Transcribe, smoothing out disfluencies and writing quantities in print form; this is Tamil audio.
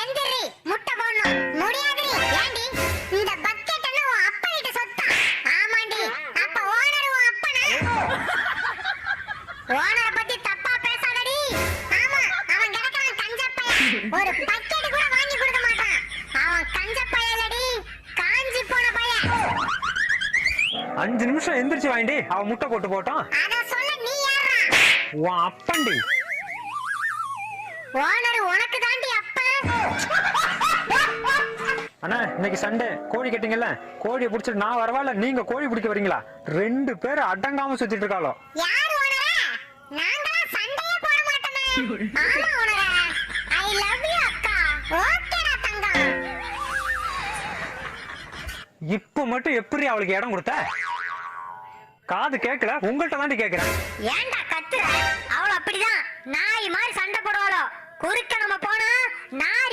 எந்திரி முட்டை போடணும் முடியாதுடி ஏண்டி இந்த பக்கெட் என்ன உன் அப்பா கிட்ட சொத்தா ஆமாண்டி அப்ப ஓனர் உன் அப்பனா ஓனரை பத்தி தப்பா பேசாதடி ஆமா அவன் கிடக்குறான் கஞ்சப்பையன் ஒரு பக்கெட் கூட வாங்கி கொடுக்க மாட்டான் அவன் கஞ்சப்பையலடி காஞ்சி போன பையன் 5 நிமிஷம் எந்திரிச்சு வாண்டி அவன் முட்டை போட்டு போட்டான் அத சொல்ல நீ யாரா உன் அப்பண்டி ஓனர் உனக்கு தாண்டி அப்பா அண்ணா இன்னைக்கு சண்டே கோழி கேட்டீங்கல்ல கோழியை பிடிச்சிட்டு நான் வரவால நீங்க கோழி பிடிக்க வரீங்களா 2 பேரும் அடங்காம சுத்திட்டு இருக்காளோ யார் ஓனரா நாங்களா சண்டையே போட மாட்டோமே ஆமா ஓனரா ஐ லவ் யூ அக்கா ஓகேடா தங்கம் இப்ப மட்டும் எப்படி அவளுக்கு இடம் கொடுத்த காது கேட்கல உங்கள்கிட்ட தாண்டி கேட்கிறேன் ஏன்டா கத்துற அவள அப்படிதான் நாய் மாதிரி சண்டை போடுவாளோ குறுக்க நம்ம போனா நாய்